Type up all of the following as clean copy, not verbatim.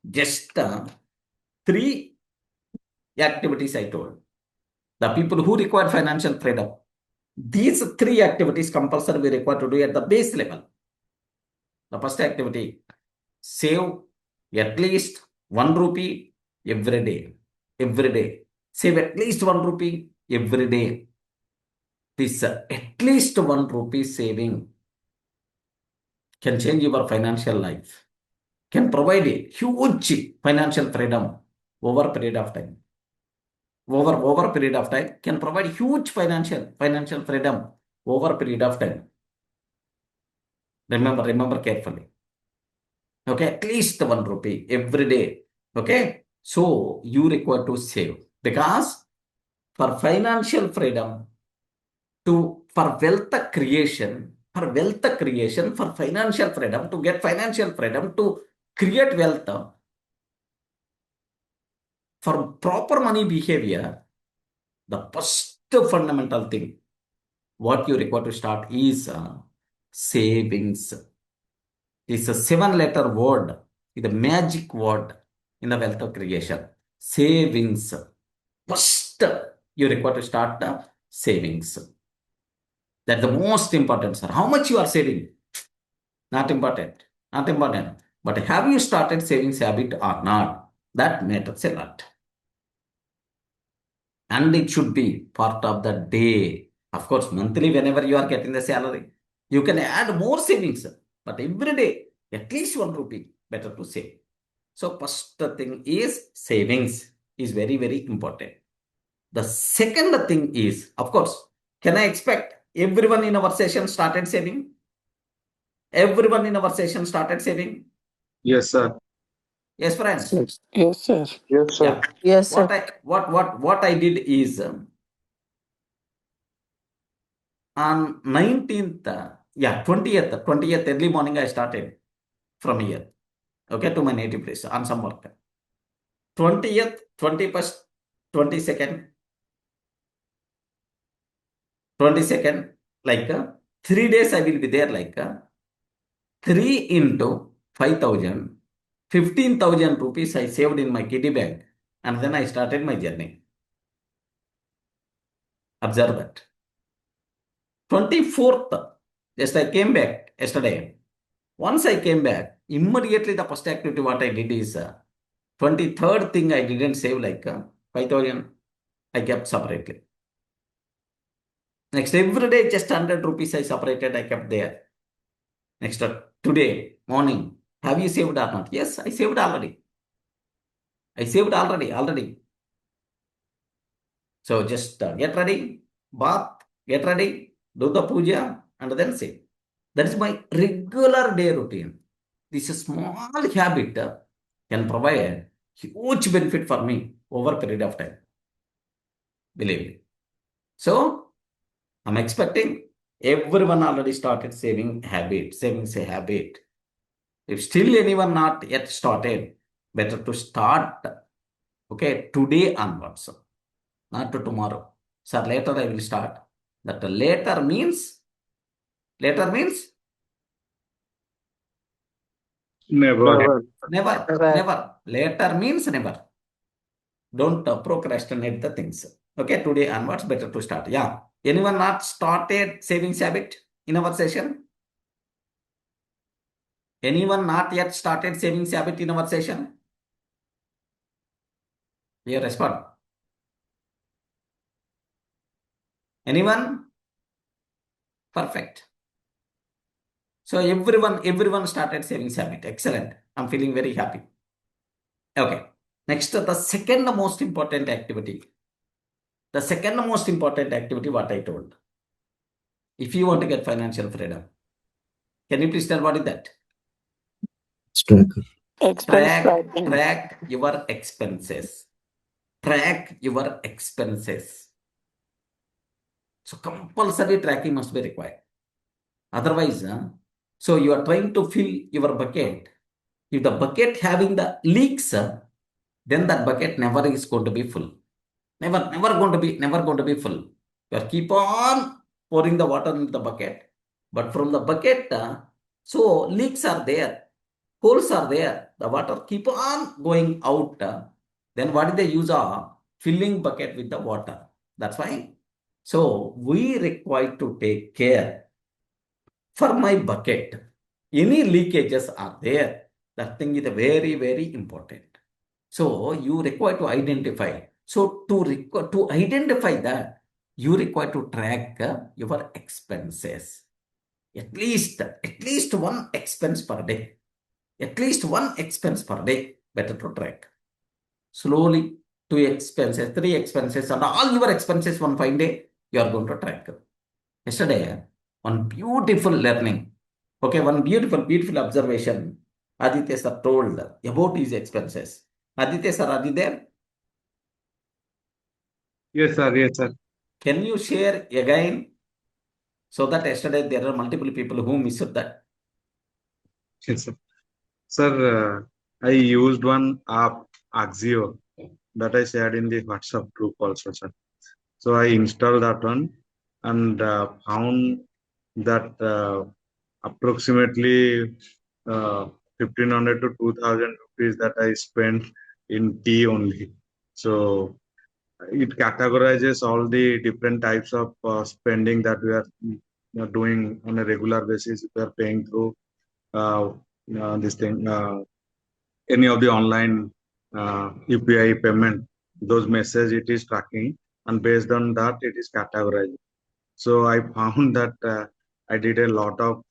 Just three activities I told. The people who require financial freedom, these three activities compulsory we require to do at the base level. The first activity, save at least 1 rupee every day. Every day. Save at least 1 rupee every day. This at least 1 rupee saving can change your financial life, can provide a huge financial freedom over a period of time. Over a period of time, can provide huge financial freedom over a period of time. Remember carefully. Okay, at least 1 rupee every day. Okay, so you require to save, because for financial freedom, for wealth creation, for financial freedom, to get financial freedom, to create wealth, for proper money behavior, the first fundamental thing what you require to start is savings. It's a 7-letter word, it's a magic word in the wealth creation. Savings. First, you require to start savings. That's the most important, sir. How much you are saving? Not important. Not important. But have you started savings habit or not? That matters a lot. And it should be part of the day. Of course, monthly, whenever you are getting the salary, you can add more savings. But every day, at least 1 rupee, better to save. So first thing is savings is very, very important. The second thing is, of course, can I expect everyone in our session started saving? Everyone in our session started saving? Yes, sir. Yes, friends. Yes, sir. Yes, sir. Yeah. Yes, sir. What I did is on 19th, 20th early morning I started from here. Okay, to my native place on some work. 20th, 21st, 22nd, 22nd, like 3 days I will be there, like 3 into 5,000, 15,000 rupees I saved in my kitty bank, and then I started my journey. Observe that. 24th, just I came back yesterday. Once I came back, immediately the first activity what I did is 23rd thing I didn't save, like 5,000. I kept separately. Next, every day just 100 rupees I separated, I kept there. Next, today morning, have you saved or not? Yes, I saved already. I saved already. So just get ready, bath, get ready, do the puja, and then save. That is my regular day routine. This small habit can provide huge benefit for me over a period of time. Believe me. So I'm expecting everyone already started savings a habit. If still anyone not yet started, better to start, okay, today onwards, not to tomorrow. Sir, later I will start. That later means Never. never. Later means never. Don't procrastinate the things. Okay, today onwards, better to start. Yeah. Anyone not started savings habit in our session? Anyone not yet started savings habit in our session? Here, respond. Anyone? Perfect. So everyone started savings habit. Excellent. I'm feeling very happy. Okay. Next, the second most important activity. The second most important activity, what I told. If you want to get financial freedom, can you please tell what is that? Track your expenses. Track your expenses. So compulsory tracking must be required. Otherwise, so you are trying to fill your bucket. If the bucket having the leaks, then that bucket never is going to be full. Never going to be full. You are keep on pouring the water into the bucket. But from the bucket, so leaks are there, holes are there. the water keep on going out. Then what is the use of filling bucket with the water? That's why. So we require to take care for my bucket. Any leakages are there. That thing is very, very important. So you require to identify. So to identify that, you require to track your expenses. At least one expense per day. At least one expense per day. Better to track. Slowly, 2 expenses, 3 expenses, and all your expenses one fine day, you are going to track. Yesterday, one beautiful learning. Okay, one beautiful observation. Aditya sir told about his expenses. Aditya sir, are you there? Yes, sir. Yes, sir. Can you share again so that yesterday there are multiple people who missed that? Yes, sir. Sir, I used one app, Axio, that I shared in the WhatsApp group also, sir. So I installed that one and found that approximately 1,500 to 2,000 rupees that I spent in tea only. So it categorizes all the different types of spending that we are doing on a regular basis. We are paying through uh, this thing, any of the online UPI payment, those messages it is tracking, and based on that, it is categorized. So I found that I did a lot of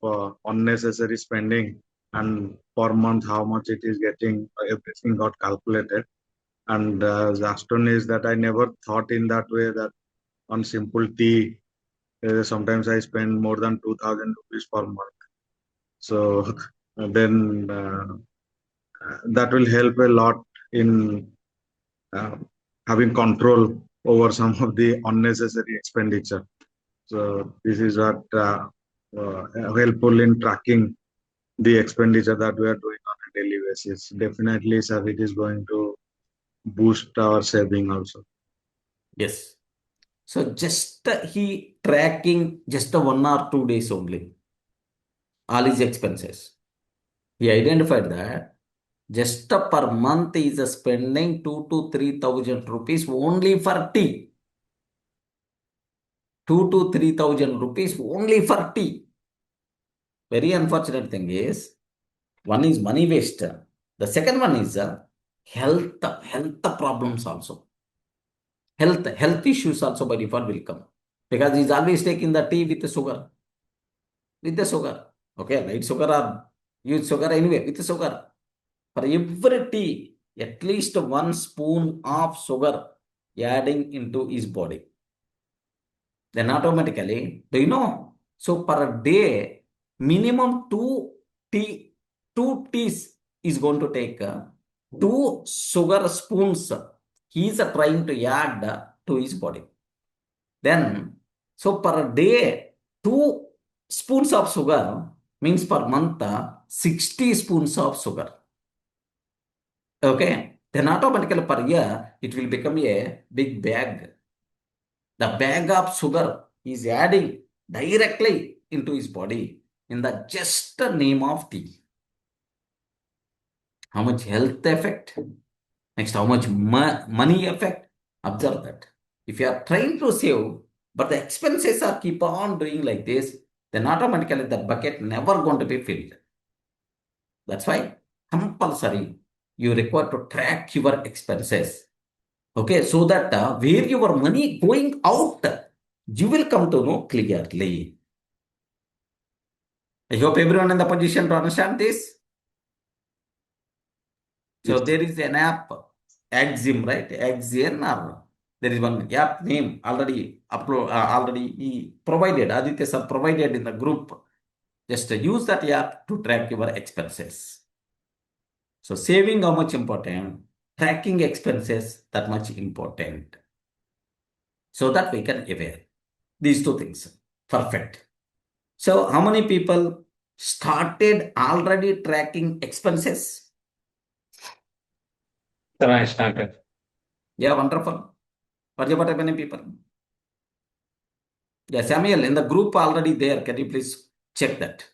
unnecessary spending, and per month, how much it is getting, everything got calculated. And the astonishing is that I never thought in that way that on simple tea, sometimes I spend more than 2,000 rupees per month. So then that will help a lot in uh, having control over some of the unnecessary expenditure. So this is what helpful in tracking the expenditure that we are doing on a daily basis. Definitely, sir, it is going to boost our saving also. Yes. So just he tracking just 1 or 2 days only, all his expenses. He identified that just per month is spending 2 to 3,000 rupees only for tea. 2 to 3,000 rupees only for tea. Very unfortunate thing is, one is money waste. The second one is health problems also. Health issues also by default will come. Because he's always taking the tea with the sugar. With the sugar. Okay, light sugar or use sugar anyway, with the sugar. For every tea, at least 1 spoon of sugar adding into his body. Then automatically, do you know? So per day, minimum two teas is going to take 2 sugar spoons. He is trying to add to his body. Then, so per day, 2 spoons of sugar means per month 60 spoons of sugar. Okay, then automatically per year it will become a big bag. The bag of sugar is adding directly into his body in the just name of tea. How much health effect? Next, how much money effect? Observe that. If you are trying to save, but the expenses are keep on doing like this, then automatically the bucket never going to be filled. That's why compulsory you require to track your expenses. Okay, so that where your money going out, you will come to know clearly. I hope everyone in the position to understand this. So Yes, there is an app, Axim, right? Axian, or there is one app name already already he provided. Aditya sir provided in the group. Just use that app to track your expenses. So saving how much important, tracking expenses that much important. So that we can aware these two things. Perfect. So how many people started already tracking expenses? Sir, I started. Yeah, wonderful. What about how many people? Yeah, Samuel, in the group already there. Can you please check that?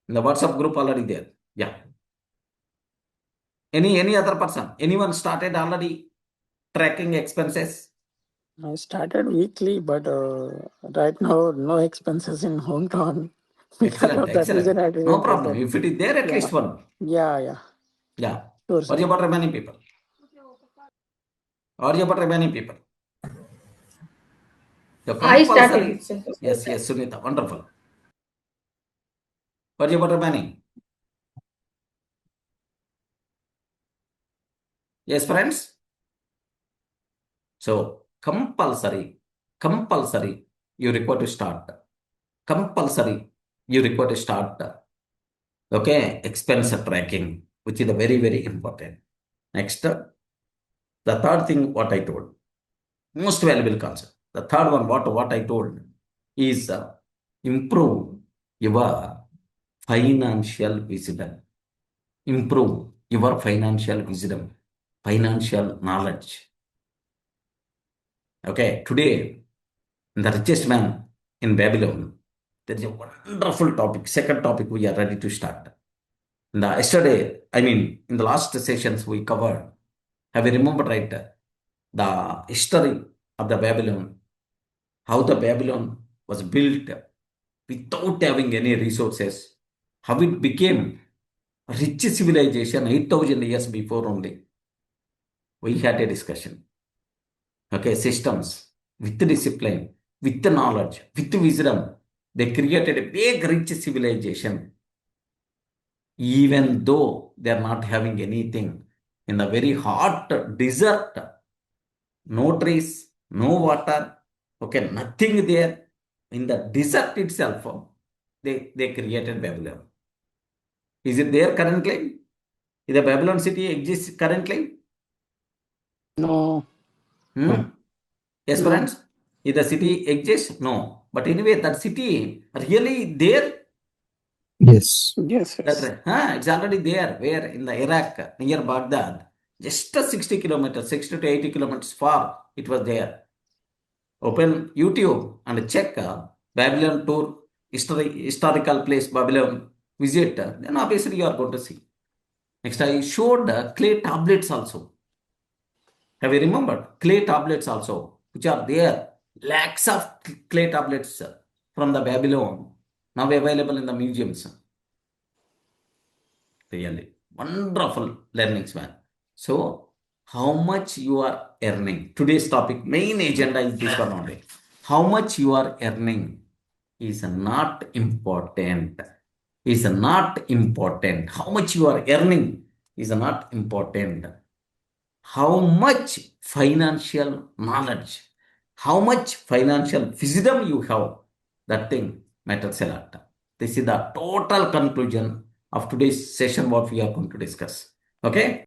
In the WhatsApp group already there. Yeah. Any other person? Anyone started already tracking expenses? I started weekly, but right now no expenses in hometown. Because of that reason, I Excellent. No didn't take problem. that. If it is there, at Yeah. least one. Yeah. Yeah. Sure, What sir. about remaining people? What about remaining people? The I compulsory. started, sir. Yes, Sunita. Wonderful. What about remaining? Yes, friends? So, compulsory, you require to start. Compulsory, you require to start. Okay, expense tracking, which is the very, very important. Next, the third thing, what I told, most valuable concept. The third one, what I told is improve your financial wisdom. Improve your financial wisdom, financial knowledge. Okay, today, the richest man in Babylon, there is a wonderful topic. Second topic, we are ready to start. In the last sessions we covered, have you remembered, right? The history of the Babylon, how the Babylon was built without having any resources, how it became a rich civilization 8,000 years before only. We had a discussion. Okay, systems with discipline, with knowledge, with wisdom, they created a big rich civilization, even though they are not having anything in the very hot desert, no trees, no water, okay, nothing there. In the desert itself, they created Babylon. Is it there currently? Is the Babylon city exists currently? No. Yes, No. friends? Is the city exists? No. But anyway, that city really there? Yes. Yes. It's already there. Where? In the Iraq, near Baghdad. Just 60 kilometers, 60 to 80 kilometers far, it was there. Open YouTube and check Babylon tour, historical place, Babylon, visit. Then obviously you are going to see. Next, I showed clay tablets also. Have you remembered? Clay tablets also, which are there. Lakhs of clay tablets from the Babylon, now available in the museums. Really wonderful learnings, man. So, how much you are earning? Today's topic, main agenda is this one only. How much you are earning is not important. Is not important. How much you are earning is not important. How much financial knowledge, how much financial wisdom you have, that thing matters a lot. This is the total conclusion of today's session, what we are going to discuss. Okay.